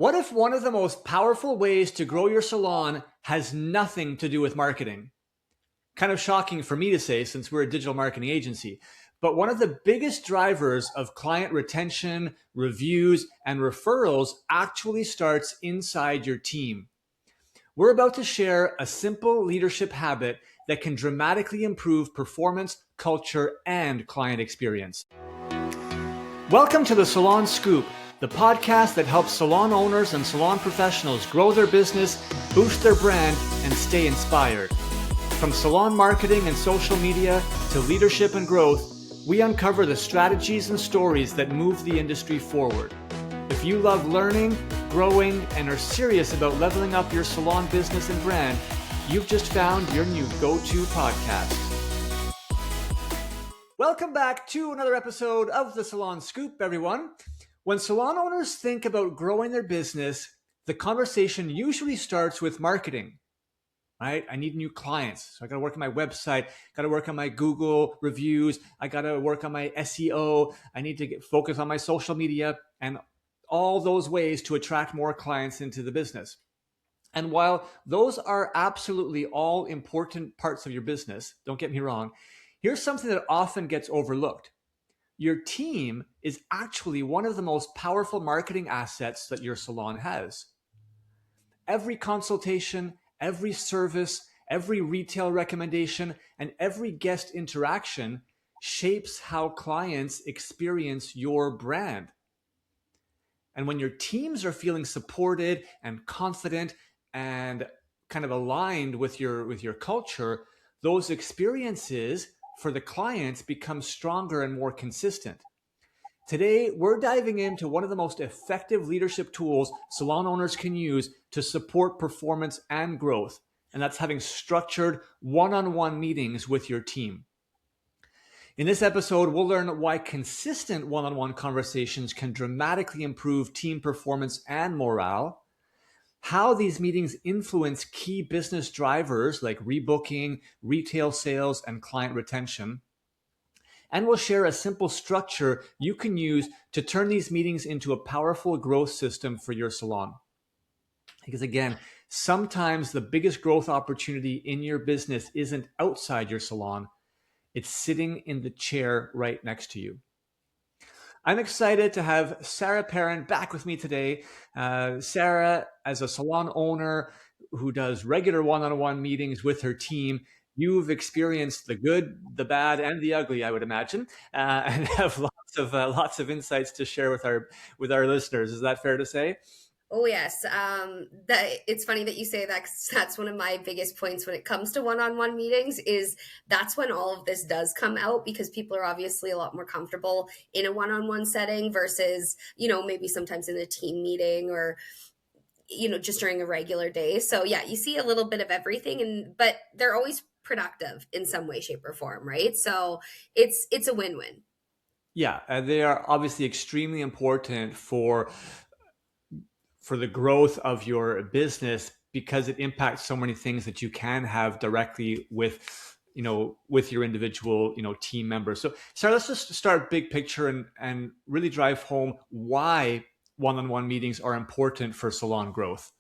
What if one of the most powerful ways to grow your salon has nothing to do with marketing? Kind of shocking for me to say since we're a digital marketing agency. But one of the biggest drivers of client retention, reviews, and referrals actually starts inside your team. We're about to share a simple leadership habit that can dramatically improve performance, culture, and client experience. Welcome to the Salon Scoop, the podcast that helps salon owners and salon professionals grow their business, boost their brand, and stay inspired. From salon marketing and social media to leadership and growth, we uncover the strategies and stories that move the industry forward. If you love learning, growing, and are serious about leveling up your salon business and brand, you've just found your new go-to podcast. Welcome back to another episode of the Salon Scoop, everyone. When salon owners think about growing their business, the conversation usually starts with marketing, right? I need new clients. So I got to work on my website, got to work on my Google reviews. I got to work on my SEO. I need to focus on my social media and all those ways to attract more clients into the business. And while those are absolutely all important parts of your business, don't get me wrong, here's something that often gets overlooked. Your team is actually one of the most powerful marketing assets that your salon has. Every consultation, every service, every retail recommendation, and every guest interaction shapes how clients experience your brand. And when your teams are feeling supported and confident and kind of aligned with your culture, those experiences for the clients become stronger and more consistent. Today, we're diving into one of the most effective leadership tools salon owners can use to support performance and growth, and that's having structured one-on-one meetings with your team. In this episode, we'll learn why consistent one-on-one conversations can dramatically improve team performance and morale, how these meetings influence key business drivers like rebooking, retail sales, and client retention. And we'll share a simple structure you can use to turn these meetings into a powerful growth system for your salon. Because again, sometimes the biggest growth opportunity in your business isn't outside your salon. It's sitting in the chair right next to you. I'm excited to have Sarah Perrin back with me today. Sarah, as a salon owner who does regular one-on-one meetings with her team, you've experienced the good, the bad, and the ugly, I would imagine, and have lots of insights to share with our listeners. Is that fair to say? Oh yes, that it's funny that you say that 'cause that's one of my biggest points when it comes to one-on-one meetings is that's when all of this does come out because people are obviously a lot more comfortable in a one-on-one setting versus, maybe sometimes in a team meeting or, just during a regular day. So yeah, you see a little bit of everything but they're always productive in some way, shape, or form, right? So it's a win-win. Yeah, they are obviously extremely important for the growth of your business because it impacts so many things that you can have directly with your individual team members. So Sarah, let's just start big picture and really drive home why one-on-one meetings are important for salon growth.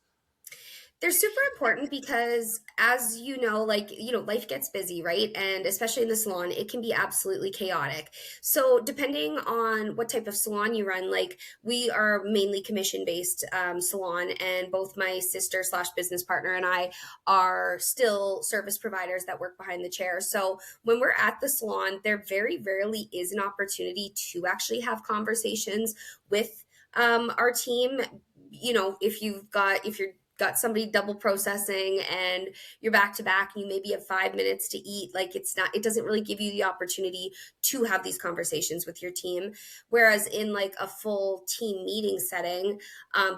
They're super important because as life gets busy, right? And especially in the salon, it can be absolutely chaotic. So depending on what type of salon you run, like we are mainly commission-based salon, and both my sister slash business partner and I are still service providers that work behind the chair. So when we're at the salon, there very rarely is an opportunity to actually have conversations with our team. If you're got somebody double processing and you're back to back and you maybe have 5 minutes to eat, like it doesn't really give you the opportunity to have these conversations with your team. Whereas in like a full team meeting setting,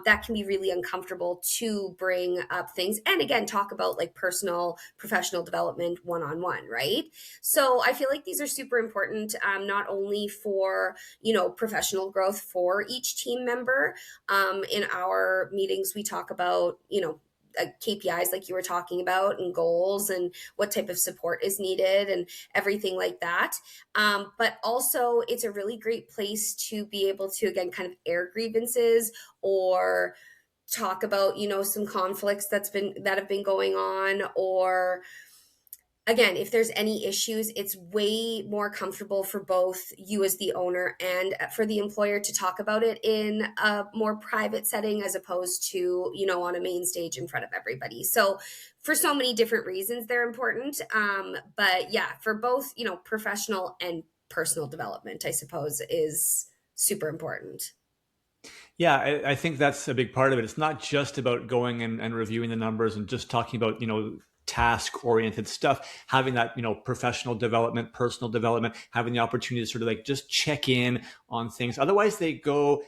that can be really uncomfortable to bring up things and again talk about like personal professional development one-on-one, right? So I feel like these are super important, not only for professional growth for each team member. In our meetings, we talk about, KPIs like you were talking about and goals and what type of support is needed and everything like that. But also it's a really great place to be able to, again, kind of air grievances or talk about, some conflicts that have been going on, or again, if there's any issues, it's way more comfortable for both you as the owner and for the employer to talk about it in a more private setting as opposed to, on a main stage in front of everybody. So, for so many different reasons, they're important. But yeah, for both, professional and personal development, I suppose, is super important. Yeah, I think that's a big part of it. It's not just about going and reviewing the numbers and just talking about, task oriented stuff, having that, professional development, personal development, having the opportunity to sort of like just check in on things. Otherwise, they go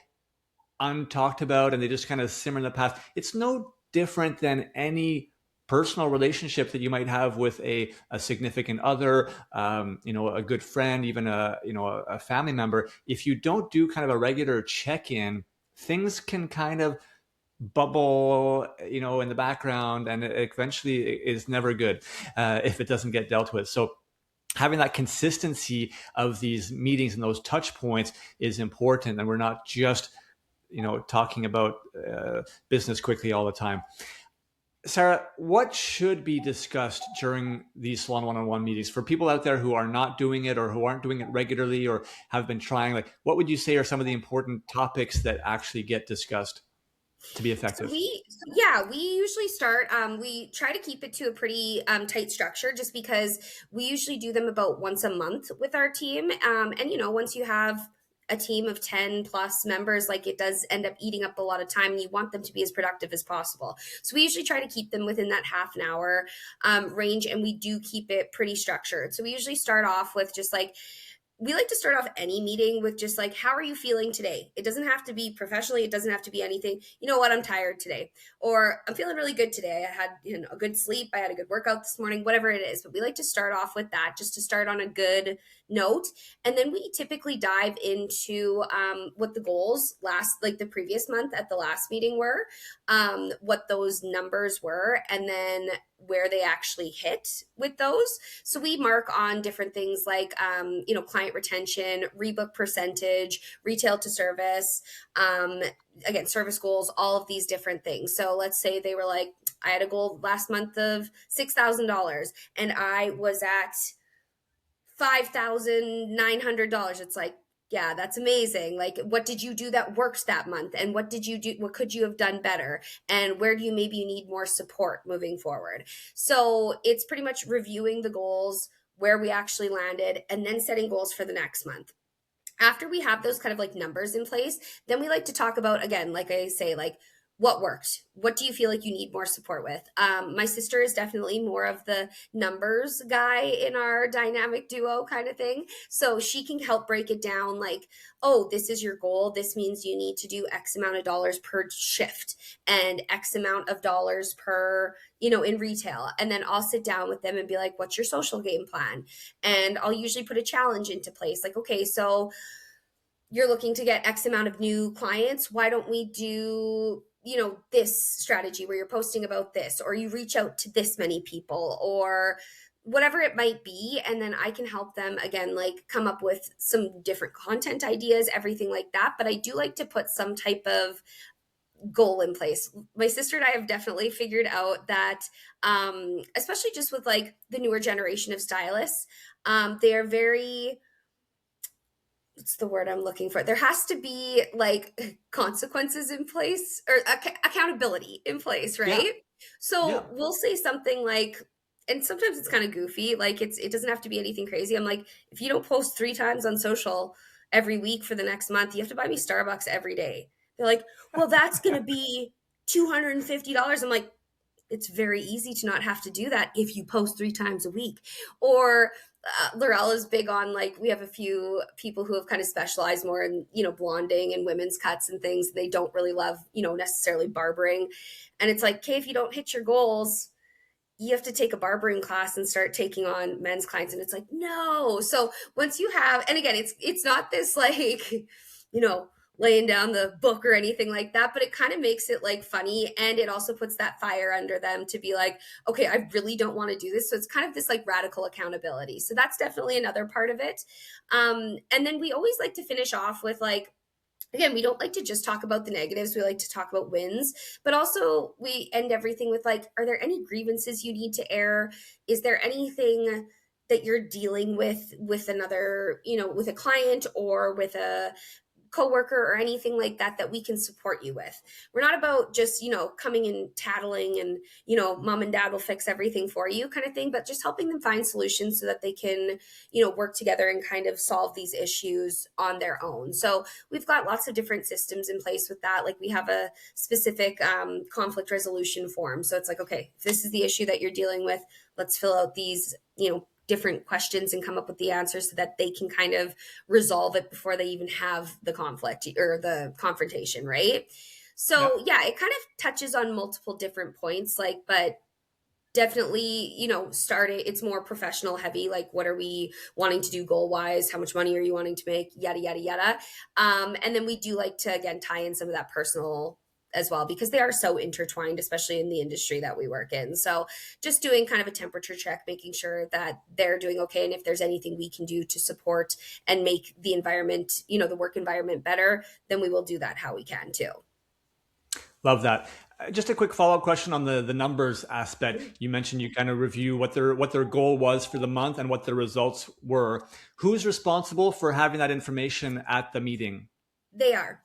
untalked about and they just kind of simmer in the past. It's no different than any personal relationship that you might have with a significant other, a good friend, even a family member. If you don't do kind of a regular check-in, things can kind of bubble, in the background, and it eventually is never good if it doesn't get dealt with. So having that consistency of these meetings and those touch points is important, and we're not just talking about business quickly all the time. Sarah, what should be discussed during these salon one-on-one meetings for people out there who are not doing it or who aren't doing it regularly or have been trying? Like, what would you say are some of the important topics that actually get discussed to be So effective? we usually start, we try to keep it to a pretty tight structure just because we usually do them about once a month with our team. And, once you have a team of 10 plus members, like it does end up eating up a lot of time and you want them to be as productive as possible. So we usually try to keep them within that half an hour range, and we do keep it pretty structured. So we usually start off with just like, we like to start off any meeting with just like, how are you feeling today? It doesn't have to be professionally, it doesn't have to be anything. You know what, I'm tired today, or I'm feeling really good today. I had a good sleep, I had a good workout this morning, whatever it is. But we like to start off with that just to start on a good note. And then we typically dive into what the goals last, like the previous month at the last meeting were, what those numbers were, and then where they actually hit with those. So we mark on different things like, client retention, rebook percentage, retail to service, again, service goals, all of these different things. So let's say they were like, I had a goal last month of $6,000 and I was at $5,900. It's like, yeah, that's amazing. Like, what did you do that works that month? And what did you do? What could you have done better? And where do you maybe you need more support moving forward? So it's pretty much reviewing the goals, where we actually landed, and then setting goals for the next month. After we have those kind of like numbers in place, then we like to talk about, again, like I say, like, what worked, what do you feel like you need more support with. My sister is definitely more of the numbers guy in our dynamic duo kind of thing, so she can help break it down like, oh, this is your goal, this means you need to do x amount of dollars per shift and x amount of dollars per, in retail. And then I'll sit down with them and be like, what's your social game plan? And I'll usually put a challenge into place, like, okay, so you're looking to get X amount of new clients. Why don't we do, this strategy where you're posting about this, or you reach out to this many people, or whatever it might be. And then I can help them again, like come up with some different content ideas, everything like that. But I do like to put some type of goal in place. My sister and I have definitely figured out that, especially just with like the newer generation of stylists, they are very, what's the word I'm looking for? There has to be like consequences in place, or accountability in place, Yeah, right? yeah. So we'll say something like, and sometimes it's kind of goofy, like it doesn't have to be anything crazy. I'm like, if you don't post 3 times on social every week for the next month, you have to buy me Starbucks every day. They're like, well, that's going to be $250. I'm like, it's very easy to not have to do that if you post 3 times a week. Or Laurel is big on, like, we have a few people who have kind of specialized more in, blonding and women's cuts and things. They don't really love, necessarily barbering. And it's like, okay, if you don't hit your goals, you have to take a barbering class and start taking on men's clients. And it's like, no. So once you have, and again, it's not this like, laying down the book or anything like that, but it kind of makes it like funny. And it also puts that fire under them to be like, okay, I really don't want to do this. So it's kind of this like radical accountability. So that's definitely another part of it. And then we always like to finish off with like, again, we don't like to just talk about the negatives. We like to talk about wins, but also we end everything with like, are there any grievances you need to air? Is there anything that you're dealing with another, with a client or with a coworker or anything like that that we can support you with. We're not about just, coming and tattling and, mom and dad will fix everything for you kind of thing, but just helping them find solutions so that they can, work together and kind of solve these issues on their own. So we've got lots of different systems in place with that. Like we have a specific conflict resolution form. So it's like, okay, if this is the issue that you're dealing with, let's fill out these, different questions and come up with the answers so that they can kind of resolve it before they even have the conflict or the confrontation, right? Yeah. So yeah, it kind of touches on multiple different points, like, but definitely, start it. It's more professional heavy. Like, what are we wanting to do goal wise? How much money are you wanting to make? Yada, yada, yada. And then we do like to, again, tie in some of that personal as well, because they are so intertwined, especially in the industry that we work in. So just doing kind of a temperature check, making sure that they're doing okay. And if there's anything we can do to support and make the environment, the work environment better, then we will do that how we can too. Love that. Just a quick follow-up question on the numbers aspect. You mentioned you kind of review what their goal was for the month and what the results were. Who's responsible for having that information at the meeting? They are.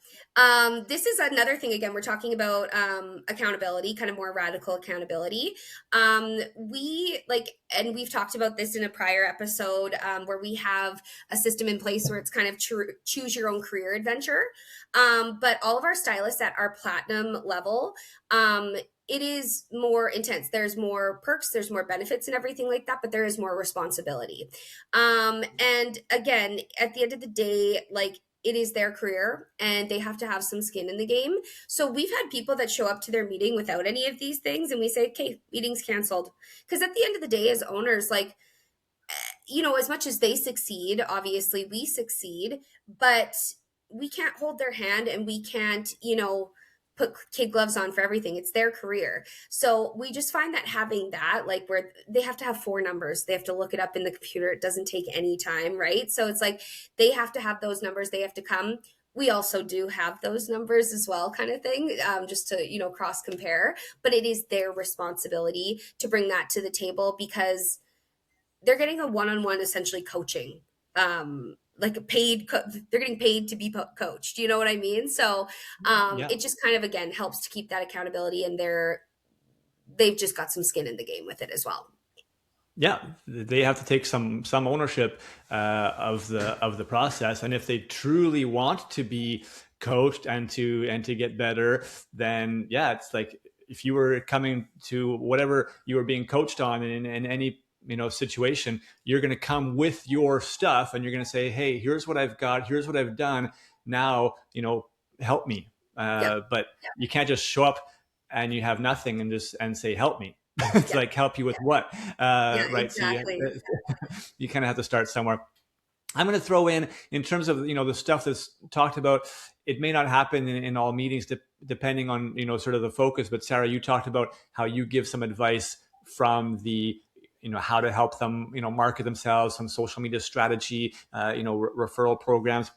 This is another thing. Again, we're talking about accountability, kind of more radical accountability. We like, and we've talked about this in a prior episode where we have a system in place where it's kind of choose your own career adventure. But all of our stylists at our platinum level, it is more intense. There's more perks, there's more benefits and everything like that, but there is more responsibility. And again, at the end of the day, like, it is their career and they have to have some skin in the game. So we've had people that show up to their meeting without any of these things and we say, okay, meeting's canceled. Because at the end of the day, as owners, like, as much as they succeed, obviously we succeed, but we can't hold their hand and we can't, put kid gloves on for everything. It's their career. So we just find that having that, like, where they have to have four numbers, they have to look it up in the computer. It doesn't take any time, right? So it's like they have to have those numbers, they have to come. We also do have those numbers as well, kind of thing, just to, cross compare. But it is their responsibility to bring that to the table because they're getting a one-on-one essentially coaching, like a they're getting paid to be coached, you know what I mean? So Yeah. it just kind of, again, helps to keep that accountability and they've just got some skin in the game with it as well. Yeah, they have to take some ownership of the process, and if they truly want to be coached and to get better, then yeah, it's like if you were coming to whatever you were being coached on in any situation, you're going to come with your stuff and you're going to say, hey, here's what I've got, here's what I've done. Now help me. Yep. But you can't just show up and you have nothing and say help me. It's Yeah. like help you with what, Yeah, right? So exactly. you kind of have to start somewhere. I'm going to throw in terms of the stuff that's talked about. It may not happen in all meetings, depending on sort of the focus. But Sarah, you talked about how you give some advice from the how to help them market themselves, some social media strategy, referral programs.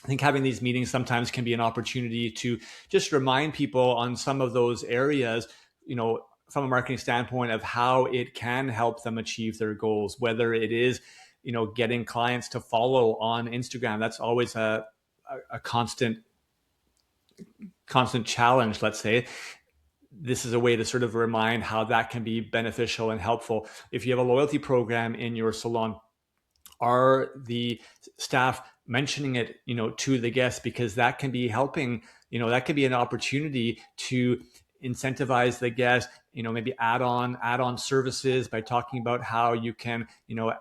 I think having these meetings sometimes can be an opportunity to just remind people on some of those areas, from a marketing standpoint of how it can help them achieve their goals, whether it is, getting clients to follow on Instagram. That's always a constant challenge, let's say. This is a way to sort of remind how that can be beneficial and helpful. If you have a loyalty program in your salon, are the staff mentioning it to the guests, because that can be helping, that can be an opportunity to incentivize the guest, maybe add on services by talking about how you can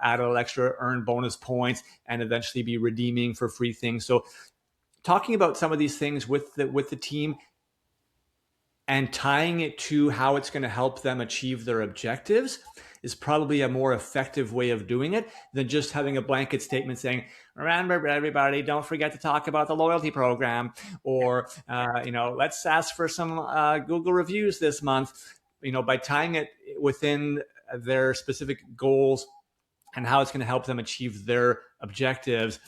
add a little extra, earn bonus points, and eventually be redeeming for free things. So talking about some of these things with the team and tying it to how it's going to help them achieve their objectives is probably a more effective way of doing it than just having a blanket statement saying, remember everybody, don't forget to talk about the loyalty program, or let's ask for some Google reviews this month. By tying it within their specific goals and how it's going to help them achieve their objectives,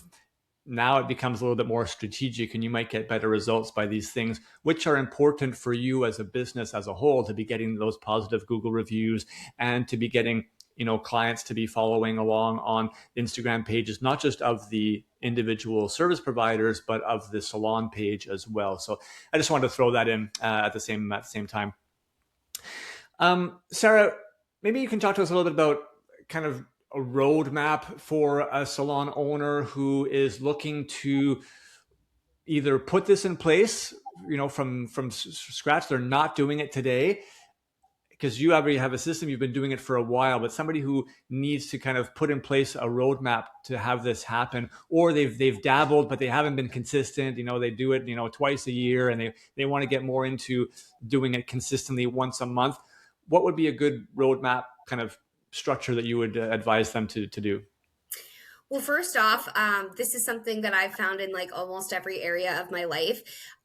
now it becomes a little bit more strategic, and you might get better results by these things, which are important for you as a business as a whole, to be getting those positive Google reviews and to be getting, clients to be following along on Instagram pages, not just of the individual service providers, but of the salon page as well. So I just wanted to throw that in at the same time. Sarah, maybe you can talk to us a little bit about kind of a roadmap for a salon owner who is looking to either put this in place, from scratch. They're not doing it today because you already have a system. You've been doing it for a while, but somebody who needs to kind of put in place a roadmap to have this happen, or they've dabbled, but they haven't been consistent. They do it, twice a year, and they want to get more into doing it consistently once a month. What would be a good roadmap kind of structure that you would advise them to do? Well, first off, this is something that I've found in like almost every area of my life.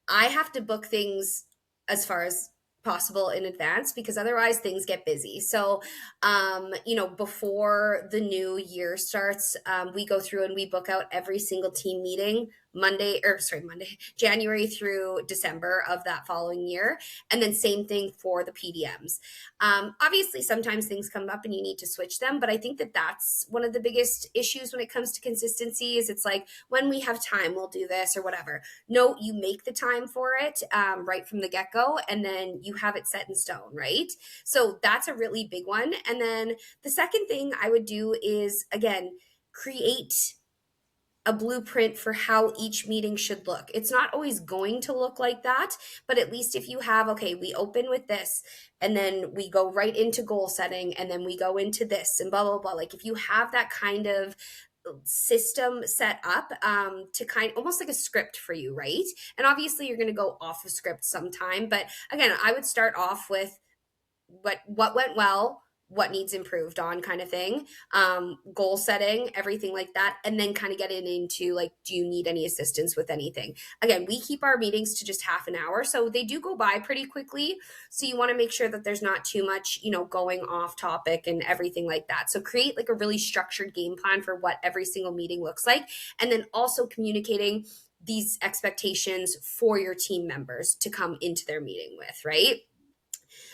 I have to book things as far as possible in advance because otherwise things get busy. So, before the new year starts, we go through and we book out every single team meeting January through December of that following year. And then same thing for the PDMs. Obviously, sometimes things come up and you need to switch them, but I think that that's one of the biggest issues when it comes to consistency is it's like when we have time, we'll do this or whatever. No, you make the time for it right from the get-go, and then you have it set in stone, right? So that's a really big one. And then the second thing I would do is, again, create a blueprint for how each meeting should look. It's not always going to look like that, but at least if you have, okay, we open with this and then we go right into goal setting and then we go into this and blah, blah, blah. Like if you have that kind of system set up to kind almost like a script for you, right? And obviously you're going to go off of script sometime, but again, I would start off with what went well, what needs improved on kind of thing, goal setting, everything like that, and then kind of getting into like, do you need any assistance with anything? Again, we keep our meetings to just half an hour, so they do go by pretty quickly, so you want to make sure that there's not too much going off topic and everything like that. So create like a really structured game plan for what every single meeting looks like, and then also communicating these expectations for your team members to come into their meeting with, right?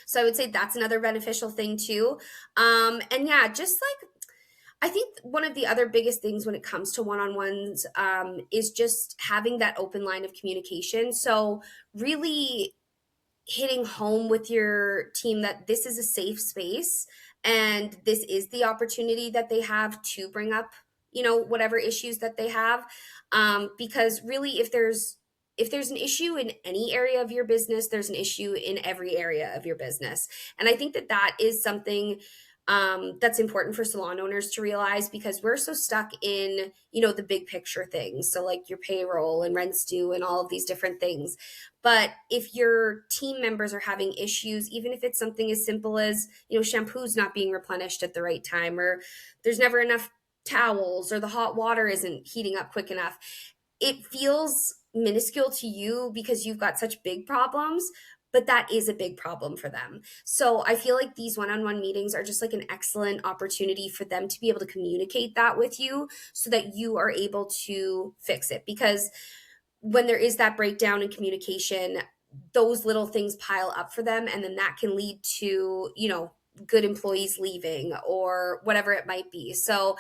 So I would say that's another beneficial thing too. And yeah, just like I think one of the other biggest things when it comes to one-on-ones is just having that open line of communication. So really hitting home with your team that this is a safe space and this is the opportunity that they have to bring up whatever issues that they have, because really if there's an issue in any area of your business, there's an issue in every area of your business. And I think that that is something that's important for salon owners to realize, because we're so stuck in, the big picture things. So like your payroll and rents due and all of these different things. But if your team members are having issues, even if it's something as simple as, shampoo's not being replenished at the right time, or there's never enough towels, or the hot water isn't heating up quick enough, it feels minuscule to you because you've got such big problems, but that is a big problem for them. So I feel like these one-on-one meetings are just like an excellent opportunity for them to be able to communicate that with you so that you are able to fix it. Because when there is that breakdown in communication, those little things pile up for them, and then that can lead to, good employees leaving or whatever it might be. So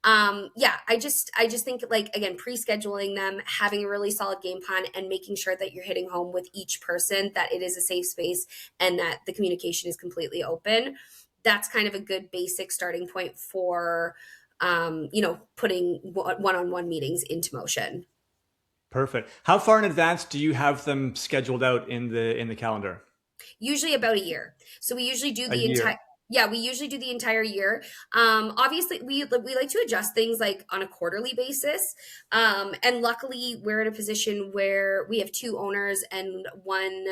yeah, I just think, like, again, pre-scheduling them, having a really solid game plan, and making sure that you're hitting home with each person that it is a safe space and that the communication is completely open. That's kind of a good basic starting point for putting one-on-one meetings into motion. Perfect. How far in advance do you have them scheduled out in the calendar? Usually about a year. So we usually do A the entire year. yeah, we usually do the entire year. Obviously, we like to adjust things like on a quarterly basis. And luckily, we're in a position where we have two owners and one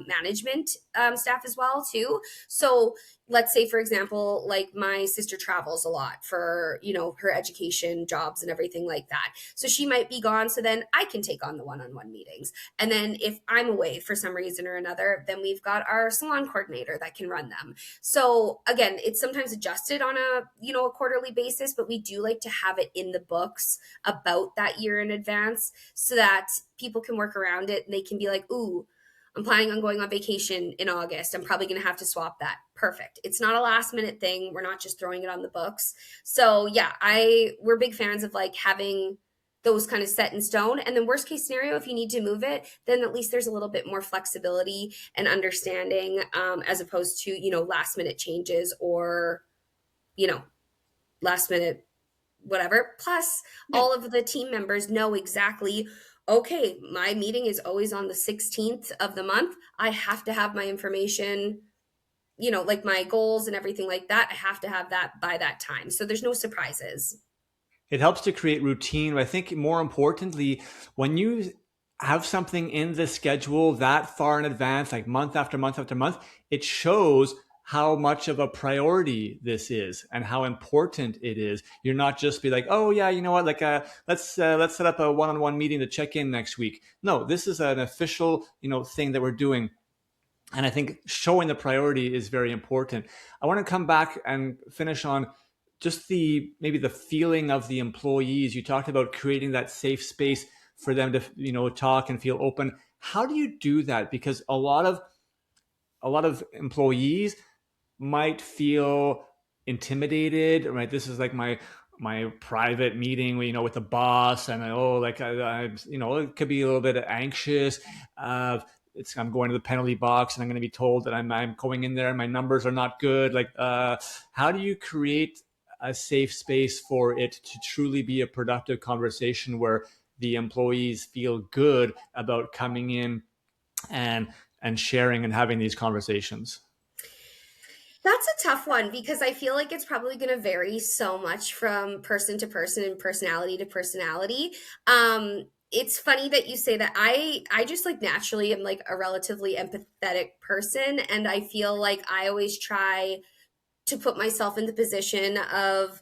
management staff as well too. So let's say for example, like my sister travels a lot for, her education jobs and everything like that, so she might be gone, so then I can take on the one-on-one meetings. And then if I'm away for some reason or another, then we've got our salon coordinator that can run them. So again, it's sometimes adjusted on a quarterly basis, but we do like to have it in the books about that year in advance so that people can work around it and they can be like, ooh, I'm planning on going on vacation in August. I'm probably going to have to swap that. Perfect. It's not a last minute thing. We're not just throwing it on the books. So yeah, we're big fans of like having those kind of set in stone. And then worst case scenario, if you need to move it, then at least there's a little bit more flexibility and understanding, as opposed to, last minute changes or, you know, last minute whatever. Plus, Yeah. all of the team members know exactly, okay, my meeting is always on the 16th of the month. I have to have my information, like my goals and everything like that. I have to have that by that time. So there's no surprises. It helps to create routine. But I think more importantly, when you have something in the schedule that far in advance, like month after month after month, it shows how much of a priority this is and how important it is. You're not just be like, oh yeah, you know what, like let's set up a one-on-one meeting to check in next week. No, this is an official thing that we're doing. And I think showing the priority is very important. I want to come back and finish on just the maybe the feeling of the employees. You talked about creating that safe space for them to talk and feel open. How do you do that? Because a lot of employees might feel intimidated, right? This is like my private meeting, with the boss, and like I it could be a little bit anxious. I'm going to the penalty box, and I'm going to be told that I'm going in there, and my numbers are not good. Like, how do you create a safe space for it to truly be a productive conversation where the employees feel good about coming in and sharing and having these conversations? That's a tough one because I feel like it's probably going to vary so much from person to person and personality to personality. It's funny that you say that. I just like naturally am like a relatively empathetic person, and I feel like I always try to put myself in the position of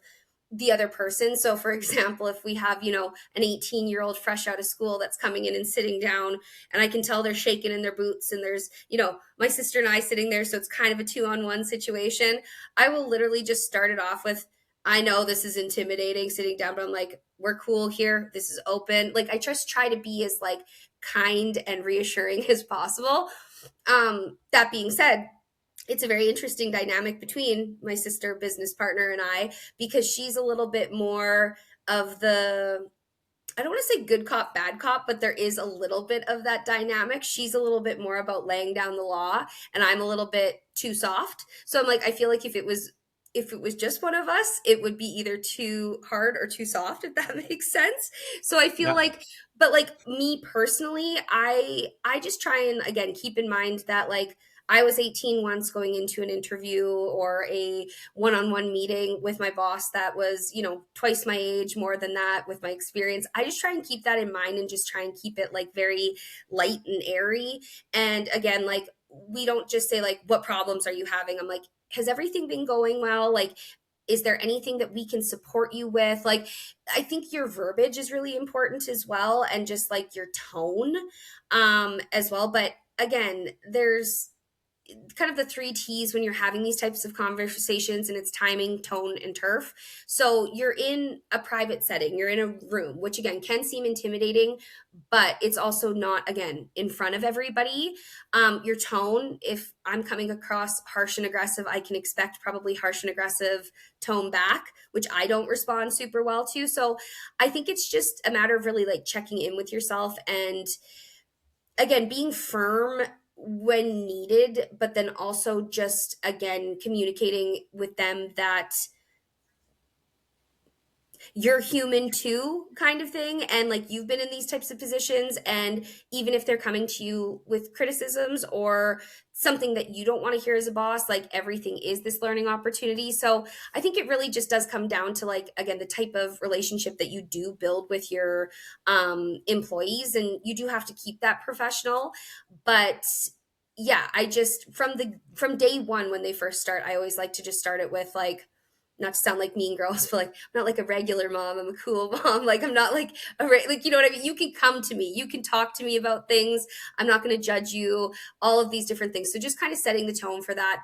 the other person. So, for example, if we have, an 18-year-old fresh out of school that's coming in and sitting down, and I can tell they're shaking in their boots, and there's, my sister and I sitting there. So it's kind of a 2-on-1 situation. I will literally just start it off with, I know this is intimidating sitting down, but I'm like, we're cool here. This is open. Like, I just try to be as like kind and reassuring as possible. That being said, it's a very interesting dynamic between my sister business partner and I, because she's a little bit more of the, I don't want to say good cop, bad cop, but there is a little bit of that dynamic. She's a little bit more about laying down the law, and I'm a little bit too soft. So I'm like, I feel like if it was just one of us, it would be either too hard or too soft, if that makes sense. So I feel Yeah. like, but like me personally, I just try and again keep in mind that like I was 18 once going into an interview or a one-on-one meeting with my boss that was, twice my age, more than that with my experience. I just try and keep that in mind and just try and keep it like very light and airy. And again, like we don't just say like, what problems are you having? I'm like, has everything been going well? Like, is there anything that we can support you with? Like, I think your verbiage is really important as well, and just like your tone, as well. But again, there's kind of the three T's when you're having these types of conversations, and it's timing, tone, and turf. So you're in a private setting, you're in a room, which again can seem intimidating, but it's also not, again, in front of everybody. Your tone, if I'm coming across harsh and aggressive, I can expect probably harsh and aggressive tone back, which I don't respond super well to. So I think it's just a matter of really like checking in with yourself and again being firm when needed, but then also just again communicating with them that you're human too, kind of thing, and like you've been in these types of positions, and even if they're coming to you with criticisms or something that you don't want to hear as a boss, like everything is this learning opportunity. So I think it really just does come down to like again the type of relationship that you do build with your employees, and you do have to keep that professional. But yeah, I just from day one when they first start, I always like to just start it with like, not to sound like mean girls, but like I'm not like a regular mom. I'm a cool mom. Like I'm not like like you know what I mean. You can come to me. You can talk to me about things. I'm not going to judge you. All of these different things. So just kind of setting the tone for that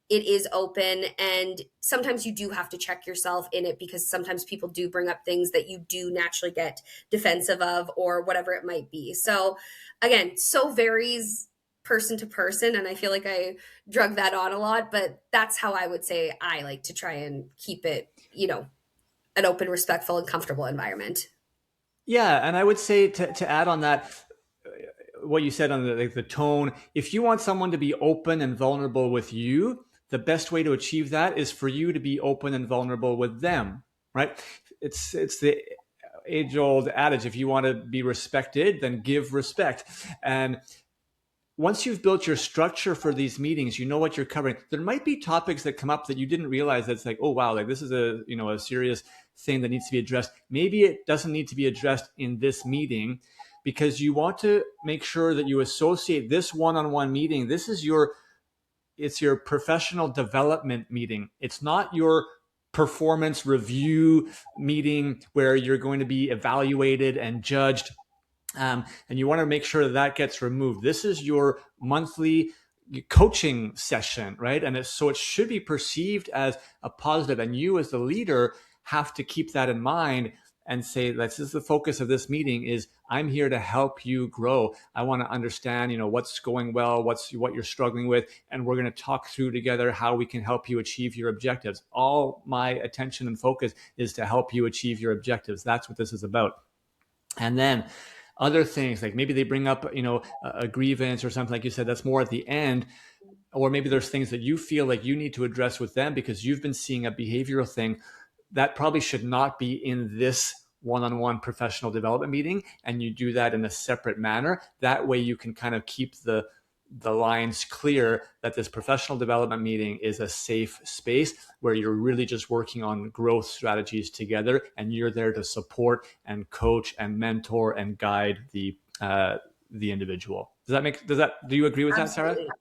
it is open, and sometimes you do have to check yourself in it because sometimes people do bring up things that you do naturally get defensive of or whatever it might be. So again, so varies person to person, and I feel like I drug that on a lot, but that's how I would say I like to try and keep it, an open, respectful, and comfortable environment. Yeah, and I would say to add on that, what you said on the tone, if you want someone to be open and vulnerable with you, the best way to achieve that is for you to be open and vulnerable with them, right? It's the age old adage, if you want to be respected, then give respect. And once you've built your structure for these meetings, you know what you're covering. There might be topics that come up that you didn't realize that's like, oh wow, like this is a serious thing that needs to be addressed. Maybe it doesn't need to be addressed in this meeting, because you want to make sure that you associate this one-on-one meeting. It's your professional development meeting. It's not your performance review meeting where you're going to be evaluated and judged. And you want to make sure that gets removed. This is your monthly coaching session, right? And so it should be perceived as a positive. And you as the leader have to keep that in mind and say, this is the focus of this meeting, is I'm here to help you grow. I want to understand, what's going well, what you're struggling with, and we're going to talk through together how we can help you achieve your objectives. All my attention and focus is to help you achieve your objectives. That's what this is about. And then other things, like maybe they bring up, a grievance or something, like you said, that's more at the end. Or maybe there's things that you feel like you need to address with them because you've been seeing a behavioral thing that probably should not be in this one-on-one professional development meeting, and you do that in a separate manner. That way you can kind of keep the lines clear that this professional development meeting is a safe space where you're really just working on growth strategies together, and you're there to support and coach and mentor and guide the individual. Do you agree with that, Sarah? Absolutely.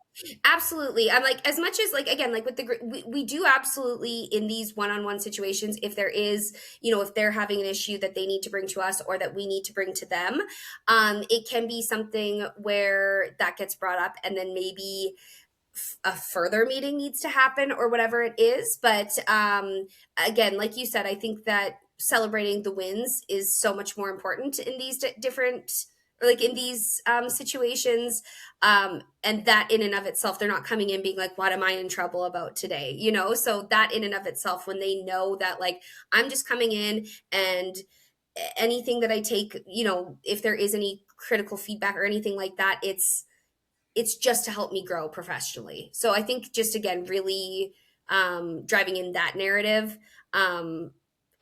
Absolutely. I'm like, as much as like, again, like with we do absolutely in these one-on-one situations, if there is, if they're having an issue that they need to bring to us or that we need to bring to them, it can be something where that gets brought up and then maybe a further meeting needs to happen or whatever it is. But again, like you said, I think that celebrating the wins is so much more important in these different, like in these situations, and that in and of itself, they're not coming in being like, what am I in trouble about today, so that in and of itself, when they know that like I'm just coming in, and anything that I take, if there is any critical feedback or anything like that, it's just to help me grow professionally. So I think just again really driving in that narrative,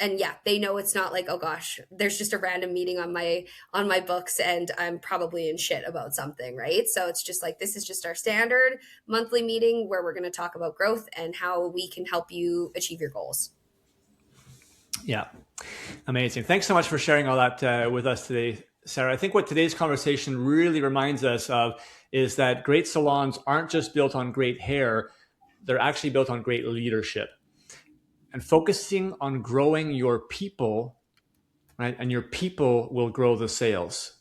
and yeah, they know it's not like, oh gosh, there's just a random meeting on my books and I'm probably in shit about something, right? So it's just like, this is just our standard monthly meeting where we're going to talk about growth and how we can help you achieve your goals. Yeah, amazing. Thanks so much for sharing all that with us today, Sarah. I think what today's conversation really reminds us of is that great salons aren't just built on great hair, they're actually built on great leadership. And focusing on growing your people, right? And your people will grow the sales.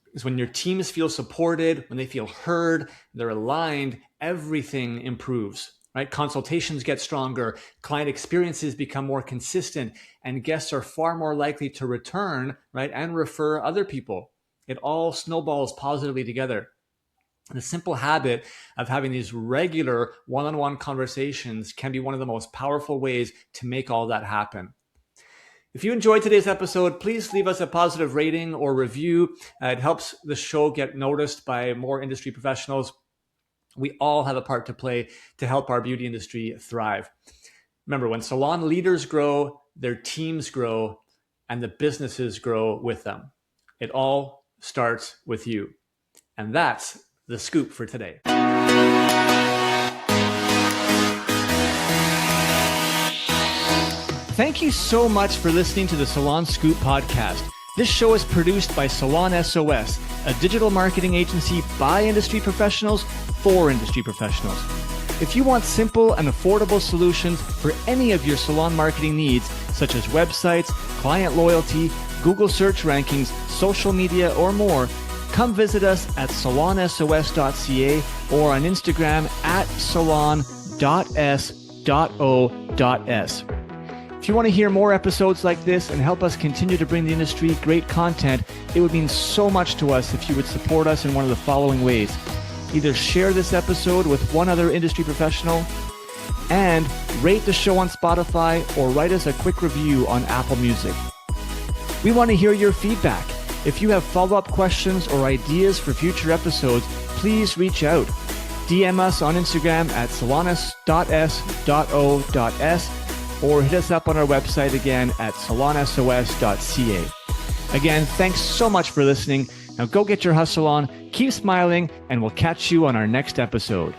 Because when your teams feel supported, when they feel heard, they're aligned, everything improves, right? Consultations get stronger, client experiences become more consistent, and guests are far more likely to return, right? And refer other people. It all snowballs positively together. The simple habit of having these regular one-on-one conversations can be one of the most powerful ways to make all that happen. If you enjoyed today's episode, please leave us a positive rating or review. It helps the show get noticed by more industry professionals. We all have a part to play to help our beauty industry thrive. Remember, when salon leaders grow, their teams grow, and the businesses grow with them. It all starts with you. And that's the scoop for today. Thank you so much for listening to the Salon Scoop podcast. This show is produced by Salon S.O.S, a digital marketing agency by industry professionals for industry professionals. If you want simple and affordable solutions for any of your salon marketing needs, such as websites, client loyalty, Google search rankings, social media, or more, come visit us at salonsos.ca or on Instagram at salon.s.o.s. If you want to hear more episodes like this and help us continue to bring the industry great content, it would mean so much to us if you would support us in one of the following ways. Either share this episode with one other industry professional and rate the show on Spotify or write us a quick review on Apple Music. We want to hear your feedback. If you have follow-up questions or ideas for future episodes, please reach out. DM us on Instagram at salonus.s.o.s or hit us up on our website again at salonsos.ca. Again, thanks so much for listening. Now go get your hustle on, keep smiling, and we'll catch you on our next episode.